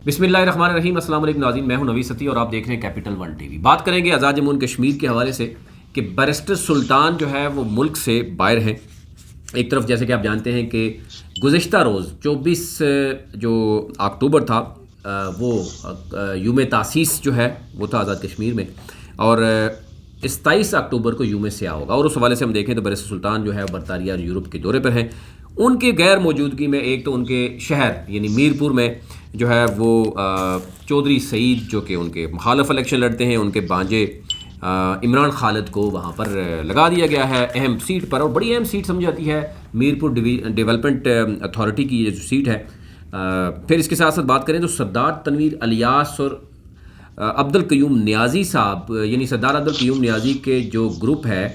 بسم اللہ الرحمن الرحیم۔ السلام علیکم ناظرین، میں ہوں نوید ستی اور آپ دیکھ رہے ہیں کیپٹل ون ٹی وی۔ بات کریں گے آزاد جموں کشمیر کے حوالے سے کہ بیرسٹر سلطان جو ہے وہ ملک سے باہر ہیں۔ ایک طرف جیسے کہ آپ جانتے ہیں کہ گزشتہ روز 24 جو اکتوبر تھا وہ یوم تاسیس جو ہے وہ تھا آزاد کشمیر میں، اور 27 اکتوبر کو یوم سیاہ ہوگا۔ اور اس حوالے سے ہم دیکھیں تو بیرسٹر سلطان جو ہے برطانیہ اور یورپ کے دورے پر ہیں۔ ان کے غیر موجودگی میں ایک تو ان کے شہر یعنی میرپور میں جو ہے وہ چودھری سعید جو کہ ان کے مخالف الیکشن لڑتے ہیں، ان کے بانجے عمران خالد کو وہاں پر لگا دیا گیا ہے اہم سیٹ پر، اور بڑی اہم سیٹ سمجھی جاتی ہے میرپور ڈیولپمنٹ اتھارٹی کی یہ جو سیٹ ہے۔ پھر اس کے ساتھ ساتھ بات کریں تو سردار تنویر الیاس اور عبد القیوم نیازی صاحب، یعنی سردار عبد القیوم نیازی کے جو گروپ ہے،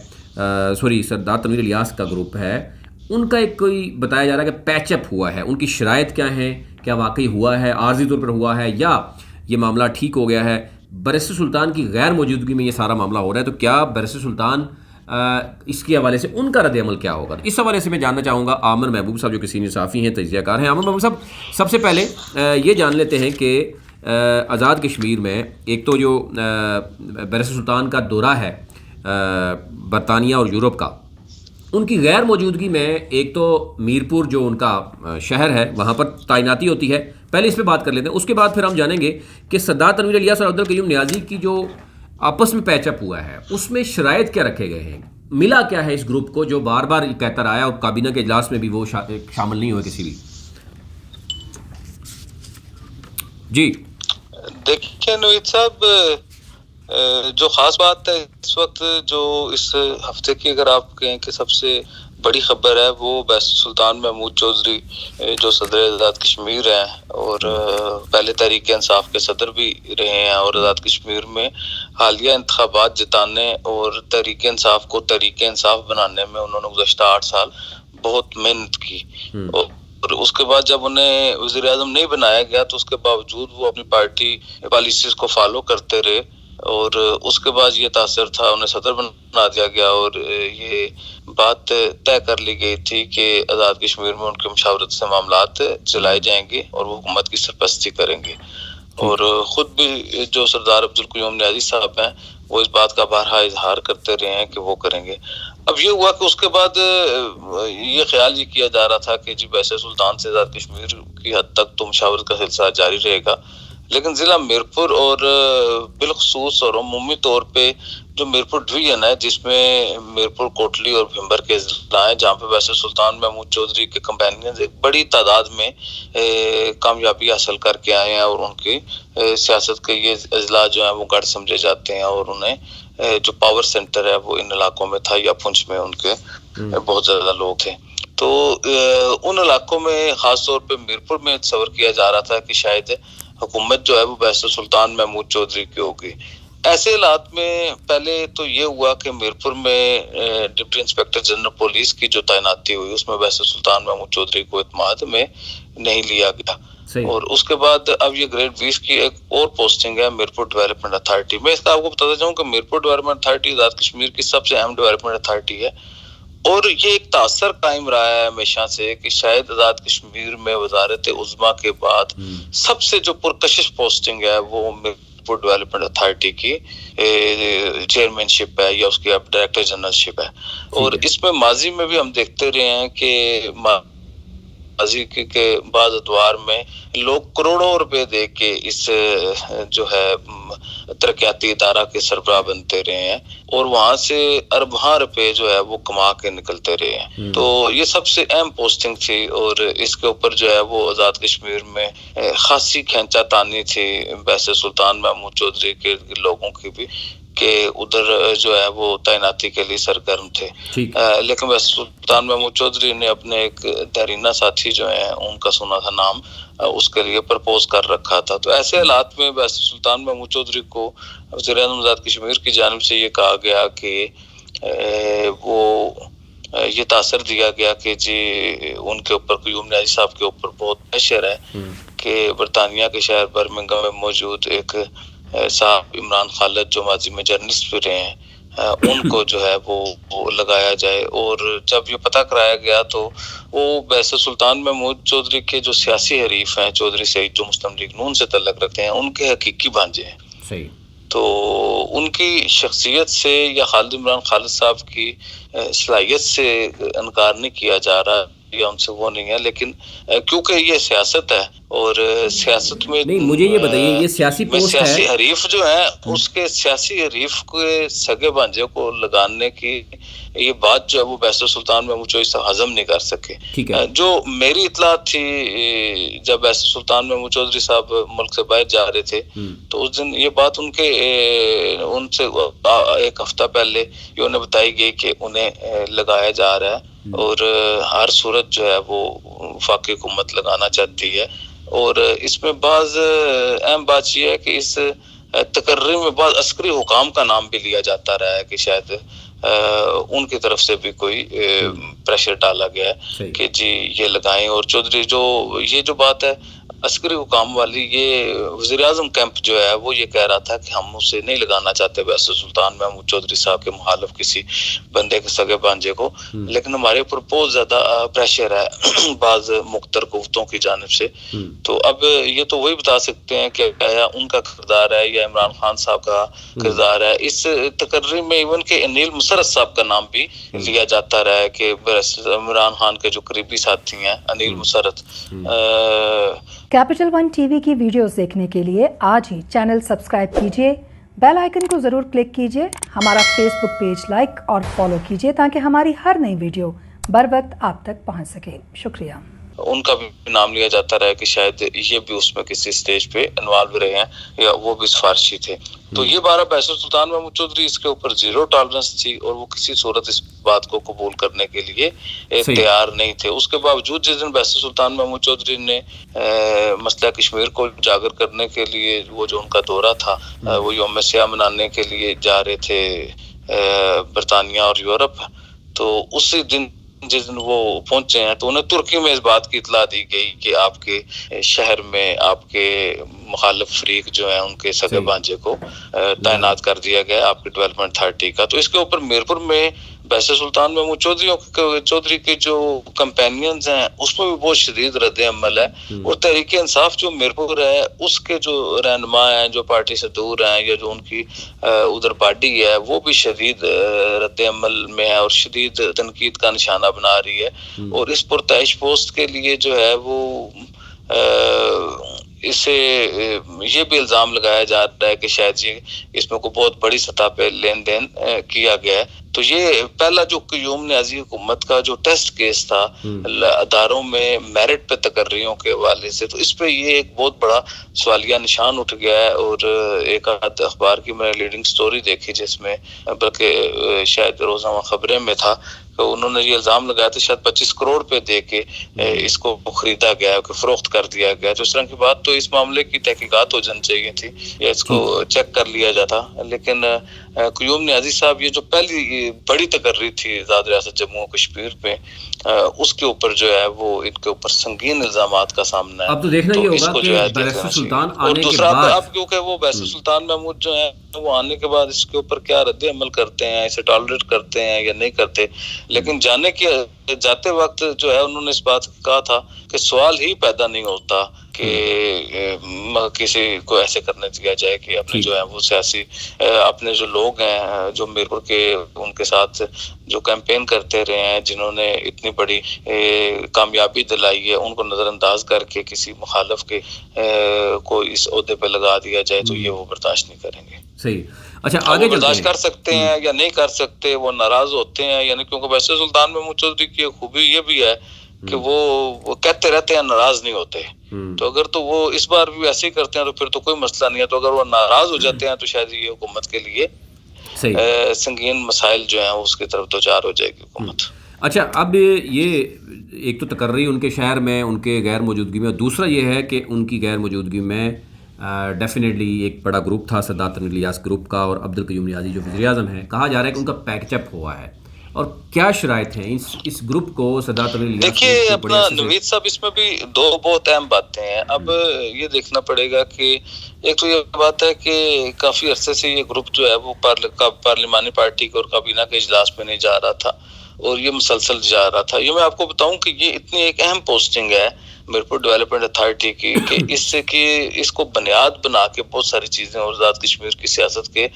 سردار تنویر الیاس کا گروپ ہے، ان کا ایک کوئی بتایا جا رہا ہے کہ پیچ اپ ہوا ہے۔ ان کی شرائط کیا ہیں، کیا واقعی ہوا ہے، عارضی طور پر ہوا ہے، یا یہ معاملہ ٹھیک ہو گیا ہے؟ بیرسٹر سلطان کی غیر موجودگی میں یہ سارا معاملہ ہو رہا ہے، تو کیا بیرسٹر سلطان اس کے حوالے سے ان کا رد عمل کیا ہوگا؟ اس حوالے سے میں جاننا چاہوں گا عامر محبوب صاحب جو کہ سینئر صحافی ہیں، تجزیہ کار ہیں۔ عامر محبوب صاحب، سب سے پہلے یہ جان لیتے ہیں کہ آزاد کشمیر میں ایک تو جو بیرسٹر سلطان کا دورہ ہے برطانیہ اور یورپ کا، ان کی غیر موجودگی میں ایک تو میرپور جو ان کا شہر ہے وہاں پر تعیناتی ہوتی ہے، پہلے اس پہ بات کر لیتے ہیں، اس کے بعد پھر ہم جانیں گے کہ سردار تنویر الیاس اور عبد القیوم نیازی کی جو آپس میں پیچ اپ ہوا ہے اس میں شرائط کیا رکھے گئے ہیں، ملا کیا ہے اس گروپ کو جو بار بار کہتا رہا ہے اور کابینہ کے اجلاس میں بھی وہ شامل نہیں ہوئے کسی بھی؟ جی دیکھیں نوید صاحب، جو خاص بات ہے اس وقت، جو اس ہفتے کی اگر آپ کہیں کہ سب سے بڑی خبر ہے، وہ بیرسٹر سلطان محمود چودھری جو صدر آزاد کشمیر ہیں اور پہلے تحریک انصاف کے صدر بھی رہے ہیں، اور آزاد کشمیر میں حالیہ انتخابات جتانے اور تحریک انصاف کو تحریک انصاف بنانے میں انہوں نے گزشتہ 8 سال بہت محنت کی، اور اس کے بعد جب انہیں وزیر اعظم نہیں بنایا گیا تو اس کے باوجود وہ اپنی پارٹی پالیسیز کو فالو کرتے رہے، اور اس کے بعد یہ تاثر تھا انہیں صدر بنا دیا گیا، اور یہ بات طے کر لی گئی تھی کہ آزاد کشمیر میں ان کی مشاورت سے معاملات چلائے جائیں گے اور وہ حکومت کی سرپرستی کریں گے۔ اور خود بھی جو سردار عبد القیوم نیازی صاحب ہیں وہ اس بات کا بارہا اظہار کرتے رہے ہیں کہ وہ کریں گے۔ اب یہ ہوا کہ اس کے بعد یہ خیال یہ کیا جا رہا تھا کہ جی بیرسٹر سلطان سے آزاد کشمیر کی حد تک تو مشاورت کا سلسلہ جاری رہے گا، لیکن ضلع میرپور اور بالخصوص اور عمومی طور پہ جو میرپور ڈویژن ہے، جس میں میرپور کوٹلی اور بھمبر کے اضلاع ہیں، جہاں پہ بیرسٹر سلطان محمود چودھری کے کمپینینز ایک بڑی تعداد میں کامیابی حاصل کر کے آئے ہیں، اور ان کی سیاست کے یہ اضلاع جو ہیں وہ گڑھ سمجھے جاتے ہیں، اور انہیں جو پاور سینٹر ہے وہ ان علاقوں میں تھا، یا پنچ میں ان کے بہت زیادہ لوگ تھے۔ تو ان علاقوں میں خاص طور پہ میرپور میں تصور کیا جا رہا تھا کہ شاید حکومت جو ہے وہ بیرسٹر سلطان محمود چودھری کی ہوگی۔ ایسے حالات میں پہلے تو یہ ہوا کہ میرپور میں ڈپٹی انسپیکٹر جنرل پولیس کی جو تعیناتی ہوئی اس میں بیرسٹر سلطان محمود چودھری کو اعتماد میں نہیں لیا گیا، اور اس کے بعد اب یہ گریڈ 20 کی ایک اور پوسٹنگ ہے میرپور ڈیولپمنٹ اتھارٹی میں۔ اس کا آپ کو بتاتا چاہوں کہ میرپور ڈیولپمنٹ اتھارٹی آزاد کشمیر کی سب سے اہم ڈیولپمنٹ اتھارٹی ہے، اور یہ ایک تاثر قائم رہا ہے ہمیشہ سے کہ شاید آزاد کشمیر میں وزارت عظمیٰ کے بعد سب سے جو پرکشش پوسٹنگ ہے وہ میرپور ڈیولپمنٹ اتھارٹی کی چیئرمین شپ ہے، یا اس کی اب ڈائریکٹر جنرل شپ ہے۔ اور اس میں ماضی میں بھی ہم دیکھتے رہے ہیں کہ ماضی کے بعض ادوار میں لوگ کروڑوں روپے دے کے اس جو ہے ترقیاتی ادارہ کے سربراہ بنتے رہے ہیں، اور وہاں سے ارباں روپے جو ہے وہ کما کے نکلتے رہے ہیں۔ تو یہ سب سے اہم پوسٹنگ تھی، اور اس کے اوپر جو ہے وہ آزاد کشمیر میں خاصی کھینچا تانی تھی بیرسٹر سلطان محمود چودھری کے لوگوں کی بھی، کہ ادھر جو ہے وہ تعیناتی کے لیے سرگرم تھے۔ لیکن بیرسٹر سلطان محمود چودھری نے اپنے ایک دیرینہ ساتھی جو ہیں ان کا سنا تھا نام، اس کے لیے پرپوز کر رکھا تھا۔ تو ایسے حالات میں بیرسٹر سلطان محمود چودھری کو وزیر اعظم آزاد کشمیر کی جانب سے یہ کہا گیا کہ وہ یہ تاثر دیا گیا کہ جی ان کے اوپر قیوم نیازی صاحب کے اوپر بہت پریشر ہے کہ برطانیہ کے شہر برمنگھم میں موجود ایک صاحب عمران خالد جو ماضی میں جرنلسٹ بھی رہے ہیں، ان کو جو ہے وہ لگایا جائے. اور جب یہ پتہ کرایا گیا تو وہ بیس سلطان محمود چودھری کے جو سیاسی حریف ہیں چودھری سعید جو مسلم لیگ نون سے تعلق رکھتے ہیں ان کے حقیقی بھانجے ہیں. صحیح. تو ان کی شخصیت سے یا خالد عمران خالد صاحب کی صلاحیت سے انکار نہیں کیا جا رہا یا ان سے وہ نہیں ہے, لیکن کیونکہ یہ سیاست ہے اور سیاست میں نہیں, مجھے یہ بتائیے یہ سیاسی پوسٹ ہے, سیاسی حریف جو ہیں اس کے سیاسی حریف کے سگے بھانجے کو لگانے کی یہ بات جو ہے وہ بیس سلطان محمود چودھری صاحب ہضم نہیں کر سکے. جو میری اطلاعات تھی جب بیس سلطان محمود چودھری صاحب ملک سے باہر جا رہے تھے تو اس دن یہ بات ان سے ایک ہفتہ پہلے یہ انہیں بتائی گئی کہ انہیں لگایا جا رہا ہے اور ہر صورت جو ہے وہ وفاقی حکومت لگانا چاہتی ہے. اور اس میں بعض اہم بات یہ ہے کہ اس تقرری میں بعض عسکری حکام کا نام بھی لیا جاتا رہا ہے کہ شاید ان کی طرف سے بھی کوئی پریشر ڈالا گیا ہے کہ جی یہ لگائیں. اور چودھری یہ جو بات ہے عسکری حکام والی, یہ وزیر اعظم کیمپ جو ہے وہ یہ کہہ رہا تھا کہ ہم اسے نہیں لگانا چاہتے بیس سلطان محمود چودھری صاحب کے مخالف کسی بندے کے سگے بانجے کو, لیکن ہمارے اوپر بہت زیادہ پریشر ہے بعض مختر قوتوں کی جانب سے. تو اب یہ تو وہی بتا سکتے ہیں کہ کیا ان کا کردار ہے یا عمران خان صاحب کا کردار ہے. اس تقرری میں ایون کہ انیل مسرت صاحب کا نام بھی لیا جاتا رہا ہے کہ عمران خان کے جو قریبی ساتھی ہیں انیل مسرت. کیپٹل ون ٹی وی کی ویڈیوز دیکھنے کے لیے آج ہی چینل سبسکرائب کیجیے, بیل آئیکن کو ضرور کلک کیجیے, ہمارا فیس بک پیج لائک اور فالو کیجیے تاکہ ہماری ہر نئی ویڈیو بر وقت آپ تک پہنچ سکے. شکریہ. ان کا بھی نام لیا جاتا رہا کہ شاید یہ بھی اس میں کسی سٹیج پہ انوالو رہے ہیں یا وہ بھی سفارشی تھے. تو یہ بارہ بیس سلطان محمود چودھری اس کے اوپر زیرو ٹالرنس تھی اور وہ کسی صورت اس بات کو قبول کرنے کے لیے تیار نہیں تھے. اس کے باوجود جس دن بیس سلطان محمود چودھری نے مسئلہ کشمیر کو اجاگر کرنے کے لیے وہ جو ان کا دورہ تھا وہ یوم سیاہ منانے کے لیے جا رہے تھے برطانیہ اور یورپ, تو اسی دن جس دن وہ پہنچے ہیں تو انہیں ترکی میں اس بات کی اطلاع دی گئی کہ آپ کے شہر میں آپ کے مخالف فریق جو ہیں ان کے سگے بانجے کو تعینات کر دیا گیا آپ کی ڈیولپمنٹ اتھارٹی کا. تو اس کے اوپر میرپور میں بیس سلطان محمود چودھری کے جو کمپینینز ہیں اس میں بھی بہت شدید رد عمل ہے. اور تحریک انصاف جو میرپور ہے اس کے جو رہنما ہیں جو پارٹی سے دور ہیں یا جو ان کی ادھر پارٹی ہے وہ بھی شدید رد عمل میں ہے اور شدید تنقید کا نشانہ بنا رہی ہے. اور اس پرتعیش پوسٹ کے لیے جو ہے وہ اسے یہ بھی الزام لگایا جا رہا ہے کہ شاید یہ اس میں کوئی بہت بڑی سطح پہ لین دین کیا گیا ہے. تو یہ پہلا جو قیوم نیازی حکومت کا جو ٹیسٹ کیس تھا اداروں میں میرٹ پہ تقرریوں کے حوالے سے, تو اس پہ یہ ایک بہت بڑا سوالیہ نشان اٹھ گیا ہے. اور ایک آدھ اخبار کی میں نے لیڈنگ سٹوری دیکھی جس میں بلکہ شاید روزنامہ خبریں میں تھا تو انہوں نے یہ الزام لگایا تھا شاید 25 کروڑ پہ دے کے اس کو خریدا گیا کہ فروخت کر دیا گیا. تو اس طرح کی بات تو اس معاملے کی تحقیقات ہو جانی چاہیے تھی یا اس کو چیک کر لیا جاتا. لیکن قیوم نیازی صاحب یہ جو پہلی بڑی تقرری تھی آزاد ریاست جموں و کشمیر پہ اس کے اوپر جو ہے وہ ان کے اوپر سنگین الزامات کا سامنا ہے. اب تو دیکھنا یہ ہوگا کہ بیس سلطان آنے کے بعد اب کیونکہ وہ بیس سلطان محمود جو ہے وہ آنے کے بعد اس کے اوپر کیا رد عمل کرتے ہیں, اسے ٹالریٹ کرتے ہیں یا نہیں کرتے. لیکن جاتے وقت جو ہے انہوں نے اس بات کہا تھا کہ سوال ہی پیدا نہیں ہوتا کہ کسی کو ایسے کرنے دیا جائے کہ اپنے جو ہے وہ سیاسی اپنے جو لوگ ہیں جو میرپور کے ان کے ساتھ جو کیمپین کرتے رہے ہیں جنہوں نے اتنی بڑی کامیابی دلائی ہے ان کو نظر انداز کر کے کسی مخالف کے کو اس عہدے پہ لگا دیا جائے تو یہ وہ برداشت نہیں کریں گے. صحیح. اچھا آگے برداشت کر سکتے ہیں یا نہیں کر سکتے, وہ ناراض ہوتے ہیں یعنی کیونکہ بیس سلطان محمود چودھری کی خوبی یہ بھی ہے کہ وہ کہتے رہتے ہیں ناراض نہیں ہوتے. تو اگر تو وہ اس بار بھی ایسے ہی کرتے ہیں تو پھر تو کوئی مسئلہ نہیں ہے. تو اگر وہ ناراض ہو جاتے ہیں تو شاید یہ حکومت کے لیے سنگین مسائل جو ہیں اس کی طرف دوچار ہو جائے گی حکومت. اچھا اب یہ ایک تو تقرری ان کے شہر میں ان کے غیر موجودگی میں, دوسرا یہ ہے کہ ان کی غیر موجودگی میں ڈیفینیٹلی ایک بڑا گروپ تھا سردار تنویر الیاس گروپ کا اور عبدالقیوم نیازی جو وزیر اعظم ہیں, کہا جا رہا ہے کہ ان کا پیکچ اپ ہوا ہے اور کیا شرائط ہیں اس گروپ کو سردار طویل الیاس دیکھیے گروپ کو بڑے اپنا عرصے سے؟ نوید صاحب اس میں بھی دو بہت اہم باتیں ہیں. اب یہ دیکھنا پڑے گا کہ ایک تو یہ بات ہے کہ کافی عرصے سے یہ گروپ جو ہے وہ پارلیمانی پارٹی کے اور کابینہ کے اجلاس میں نہیں جا رہا تھا اور یہ مسلسل جا رہا تھا. یہ میں آپ کو بتاؤں کہ یہ اتنی ایک اہم پوسٹنگ ہے میرپور ڈیولپمنٹ اتھارٹی کی کہ اس سے کہ اس کو بنیاد بنا کے بہت ساری چیزیں اور آزاد کشمیر کی سیاست کے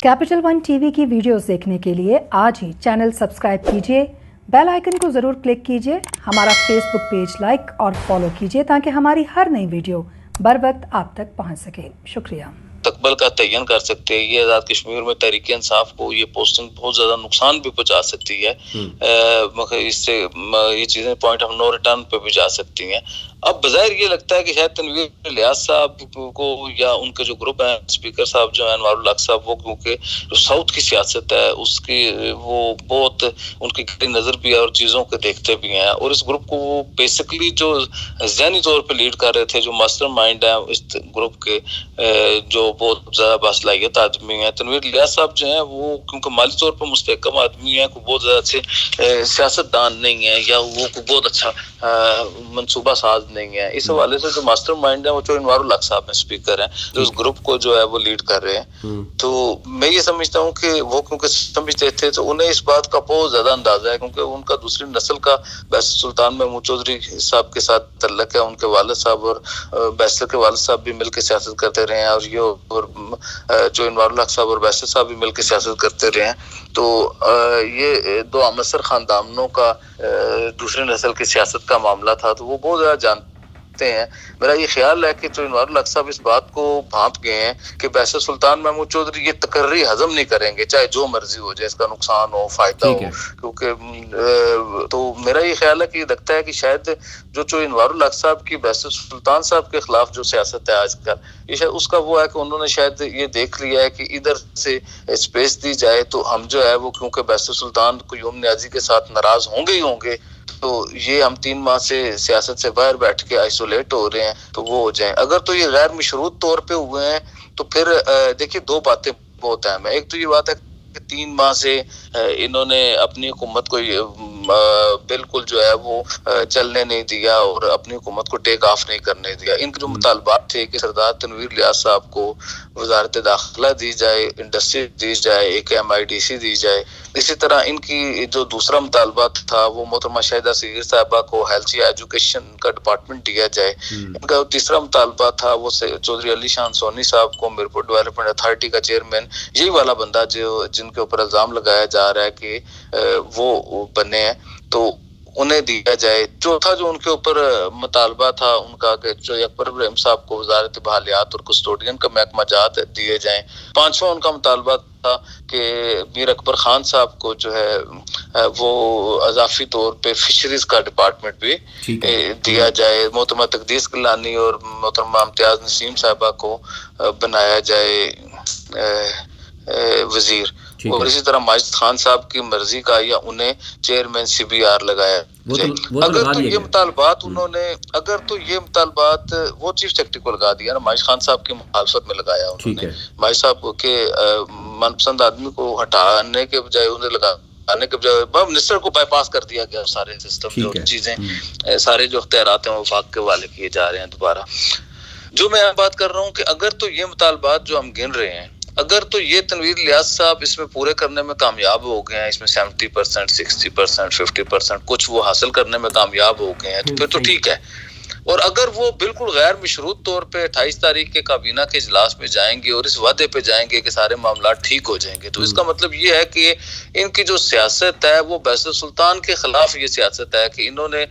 کیپٹل ون ٹی وی کی ویڈیوز دیکھنے کے لیے آج ہی چینل سبسکرائب کیجیے، بیل آئیکن کو ضرور کلک کیجیے، ہمارا فیس بک پیج لائک اور فالو کیجیے تاکہ ہماری ہر نئی ویڈیو بر وقت آپ تک پہنچ سکے. شکریہ. مستقبل کا تعین کر سکتے ہیں. یہ آزاد کشمیر میں تحریک انصاف کو یہ پوسٹنگ بہت زیادہ نقصان بھی پہنچا سکتی ہے. اس سے یہ چیزیں پوائنٹ آف نو ریٹرن پہ بھی جا سکتی ہیں. اب بظاہر یہ لگتا ہے کہ شاید تنویر الیاس صاحب کو یا ان کے جو گروپ ہیں اسپیکر صاحب جو ہیں انوار الحق صاحب، وہ کیونکہ جو ساؤتھ کی سیاست ہے اس کی وہ بہت ان کی گہری نظر بھی ہے اور چیزوں کے دیکھتے بھی ہیں، اور اس گروپ کو وہ بیسکلی جو ذہنی طور پہ لیڈ کر رہے تھے، جو ماسٹر مائنڈ ہیں اس گروپ کے، جو بہت زیادہ باصلاحیت آدمی ہیں. تنویر الیاس صاحب جو ہیں وہ کیونکہ مالی طور پر مستحکم آدمی ہیں، کوئی بہت زیادہ اچھے سیاست دان نہیں ہیں یا وہ کوئی بہت اچھا منصوبہ ساز نہیں ہے. اس حوالے سے جو ماسٹر مائنڈ ہے وہ جو انوار الحق صاحب ہیں، اسپیکر ہیں، جو اس گروپ کو جو ہے وہ لیڈ کر رہے ہیں. تو میں یہ سمجھتا ہوں کہ وہ کیونکہ سمجھتے تھے تو انہیں اس بات کا بہت زیادہ اندازہ ہے، کیونکہ ان کا دوسری نسل کا بیسر سلطان محمود چودھری صاحب کے ساتھ تعلق ہے. ان کے والد صاحب اور بیسر کے والد صاحب بھی مل کے سیاست کرتے رہے ہیں، اور یہ اور جو انوار الحق صاحب اور بیسر صاحب بھی مل کے سیاست کرتے رہے ہیں. تو یہ دو عنصر خاندانوں کا دوسری نسل کی سیاست کا معاملہ تھا، تو وہ بہت زیادہ جانتے ہیں. میرا یہ خیال ہے کہ جو انوار الحق صاحب اس بات کو بھانپ گئے ہیں کہ بیسر سلطان محمود چودھری یہ تقرری ہضم نہیں کریں گے، چاہے جو مرضی ہو جائے، اس کا نقصان ہو فائدہ ہو. کیونکہ تو میرا یہ خیال ہے کہ یہ لگتا ہے کہ شاید جو انوار الحق صاحب کی بیسر سلطان صاحب کے خلاف جو سیاست ہے آج کل، یہ شاید اس کا وہ ہے کہ انہوں نے شاید یہ دیکھ لیا ہے کہ ادھر سے اسپیس دی جائے تو ہم جو ہے وہ کیونکہ بیسر سلطان قیوم نیازی کے ساتھ ناراض ہوں گے تو یہ ہم 3 ماہ سے سیاست سے باہر بیٹھ کے آئسولیٹ ہو رہے ہیں تو وہ ہو جائیں. اگر تو یہ غیر مشروط طور پہ ہوئے ہیں تو پھر دیکھیے دو باتیں بہت اہم ہیں. ایک تو یہ بات ہے کہ 3 ماہ سے انہوں نے اپنی حکومت کو بالکل جو ہے وہ چلنے نہیں دیا اور اپنی حکومت کو ٹیک آف نہیں کرنے دیا. ان کے جو مطالبات تھے کہ سردار تنویر الیاس صاحب کو وزارت داخلہ دی جائے، انڈسٹری دی جائے، ایک MIDC دی جائے. اسی طرح ان کی جو دوسرا مطالبہ تھا وہ محترمہ شاہدہ صغیر صاحبہ کو ہیلتھ یا ایجوکیشن کا ڈپارٹمنٹ دیا جائے. ان کا تیسرا مطالبہ تھا وہ چودھری علی شان سونی صاحب کو میرپور ڈیولپمنٹ اتھارٹی کا چیئرمین، یہی والا بندہ جو جن کے اوپر الزام لگایا جا رہا ہے کہ وہ بنے ہیں، تو انہیں دیا جائے. چوتھا جو ان کے اوپر مطالبہ تھا ان کا کہ جو اکبر ابراہیم صاحب کو وزارت بحالیات اور کسٹوڈین کا محکمہ جات دیے جائیں. پانچواں ان کا مطالبہ تھا کہ میر اکبر خان صاحب کو جو ہے وہ اضافی طور پہ فشریز کا ڈپارٹمنٹ بھی دیا جائے. محترمہ تقدیس گیلانی اور محترمہ امتیاز نسیم صاحبہ کو بنایا جائے وزیر، اور اسی طرح ماجد خان صاحب کی مرضی کا یا انہیں چیئرمین CBR لگایا جائے. اگر تو یہ مطالبات انہوں نے وہ چیف سیکرٹری کو لگا دیا نا، ماجد خان صاحب کی مخالفت میں لگایا انہوں نے. ماجد صاحب کے من پسند آدمی کو ہٹانے کے بجائے انہیں لگانے کے بجائے منسٹر کو بائی پاس کر دیا گیا. سارے سسٹم جو چیزیں سارے جو اختیارات ہیں وہ وفاق کے والے کیے جا رہے ہیں دوبارہ. جو میں بات کر رہا ہوں کہ اگر تو یہ مطالبات جو ہم گن رہے ہیں، اگر تو یہ تنویر الیاس صاحب اس میں پورے کرنے میں کامیاب ہو گئے ہیں، اس میں 70%، 60%، 50% کچھ وہ حاصل کرنے میں کامیاب ہو گئے ہیں، تو پھر تو ٹھیک ہے. اور اگر وہ بالکل غیر مشروط طور پہ 28 تاریخ کے کابینہ کے اجلاس میں جائیں گے اور اس وعدے پہ جائیں گے کہ سارے معاملات ٹھیک ہو جائیں گے، تو اس کا مطلب یہ ہے کہ ان کی جو سیاست ہے وہ بیسر سلطان کے خلاف یہ سیاست ہے کہ انہوں نے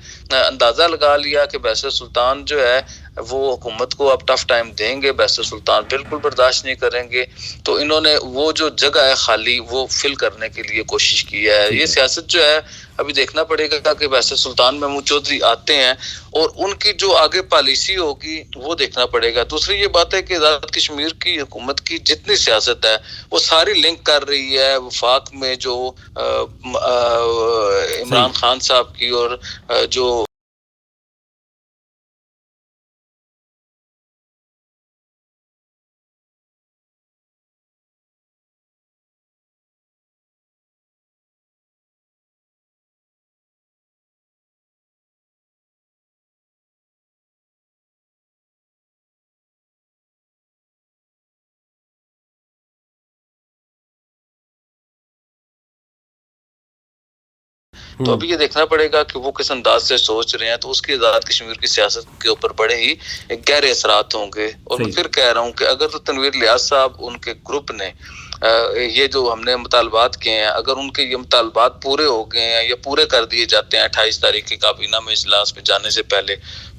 اندازہ لگا لیا کہ بیسر سلطان جو ہے وہ حکومت کو اب ٹف ٹائم دیں گے، بیسر سلطان بالکل برداشت نہیں کریں گے. تو انہوں نے وہ جو جگہ ہے خالی وہ فل کرنے کے لیے کوشش کی ہے. یہ سیاست جو ہے ابھی دیکھنا پڑے گا کہ بیسر سلطان محمود چودھری آتے ہیں اور ان کی جو آگے پالیسی ہوگی وہ دیکھنا پڑے گا. دوسری یہ بات ہے کہ آزاد کشمیر کی حکومت کی جتنی سیاست ہے وہ ساری لنک کر رہی ہے وفاق میں جو عمران خان صاحب کی اور جو تو ابھی یہ دیکھنا پڑے گا کہ وہ کس انداز سے سوچ رہے ہیں، تو اس کی آزاد کشمیر کی سیاست کے اوپر بڑے ہی گہرے اثرات ہوں گے. اور میں پھر کہہ رہا ہوں کہ اگر تو تنویر الیاس صاحب ان کے گروپ نے یہ جو ہم نے مطالبات کیے ہیں، اگر ان کے یہ مطالبات پورے ہو گئے ہیں یا پورے کر دیے جاتے ہیں 28 تاریخ کی کابینہ میں اجلاس میں جانے سے پہلے،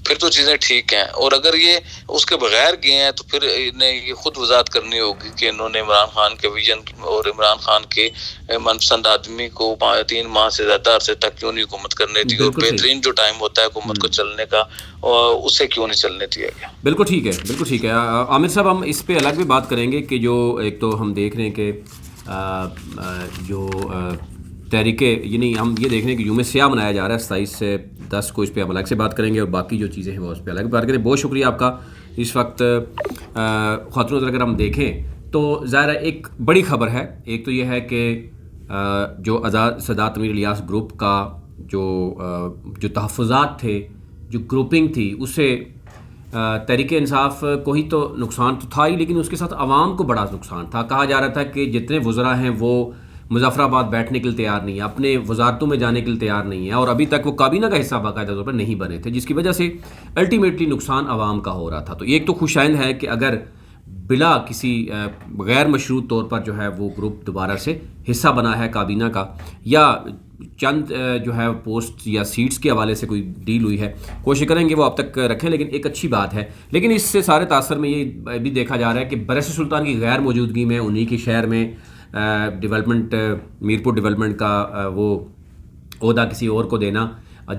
پھر تو چیزیں ٹھیک ہیں. اور اگر یہ اس کے بغیر گئے ہیں تو پھر انہیں یہ خود وضاحت کرنی ہوگی کہ انہوں نے عمران خان کے ویژن اور عمران خان کے من پسند آدمی کو 3 ماہ سے زیادہ عرصے تک کیوں نہیں حکومت کرنے دی، اور بہترین جو ٹائم ہوتا ہے حکومت کو چلنے کا اسے کیوں نہیں چلنے دیا گیا. بالکل ٹھیک ہے، بالکل ٹھیک ہے. عامر صاحب ہم اس پہ الگ بھی بات کریں گے کہ جو ایک تو ہم دیکھ رہے ہیں کہ جو تحریک، یعنی ہم یہ دیکھ رہے ہیں کہ یوم سیاہ منایا جا رہا ہے 27 سے 10 کو، اس پہ ہم الگ سے بات کریں گے، اور باقی جو چیزیں ہیں وہ اس پہ الگ بات کریں. بہت شکریہ آپ کا. اس وقت خاتون اگر ہم دیکھیں تو ظاہر ہے ایک بڑی خبر ہے. ایک تو یہ ہے کہ جو سادات تنویر الیاس گروپ کا جو تحفظات تھے، جو گروپنگ تھی، اسے تحریک انصاف کو ہی تو نقصان تو تھا ہی، لیکن اس کے ساتھ عوام کو بڑا نقصان تھا. کہا جا رہا تھا کہ جتنے وزراء ہیں وہ مظفر آباد بیٹھنے کے لیے تیار نہیں ہیں، اپنے وزارتوں میں جانے کے لیے تیار نہیں ہیں، اور ابھی تک وہ کابینہ کا حصہ باقاعدہ طور پر نہیں بنے تھے، جس کی وجہ سے الٹیمیٹلی نقصان عوام کا ہو رہا تھا. تو ایک تو خوش آئند ہے کہ اگر بلا کسی غیر مشروط طور پر جو ہے وہ گروپ دوبارہ سے حصہ بنا ہے کابینہ کا، یا چند جو ہے پوسٹ یا سیٹس کے حوالے سے کوئی ڈیل ہوئی ہے، کوشش کریں گے وہ اب تک رکھیں، لیکن ایک اچھی بات ہے. لیکن اس سے سارے تاثر میں یہ بھی دیکھا جا رہا ہے کہ برسر سلطان کی غیر موجودگی میں انہی کے شہر میں ڈیولپمنٹ، میرپور ڈیولپمنٹ کا وہ عہدہ کسی اور کو دینا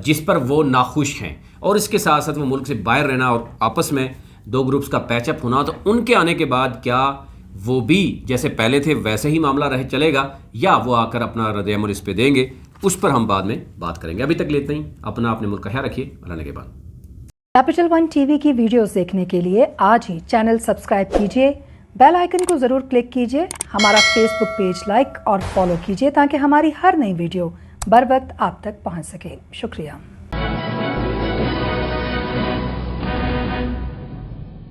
جس پر وہ ناخوش ہیں، اور اس کے ساتھ ساتھ وہ ملک سے باہر رہنا اور آپس میں 2 گروپس کا پیچ اپ ہونا، تو ان کے آنے کے بعد کیا وہ بھی جیسے پہلے تھے ویسے ہی معاملہ رہ چلے گا، یا وہ آ کر اپنا رد عمل اس پہ دیں گے، اس پر ہم بعد میں بات کریں گے. ابھی تک لیتے ہی اپنے ملک کا خیال رکھیے. اللہ کے بعد کیپٹل ون ٹی وی کی ویڈیوز دیکھنے کے لیے آج ہی چینل سبسکرائب کیجیے، بیل آئیکن کو ضرور کلک کیجیے، ہمارا فیس بک پیج لائک اور فالو کیجیے تاکہ ہماری ہر نئی ویڈیو بر وقت آپ تک پہنچ سکے. شکریہ.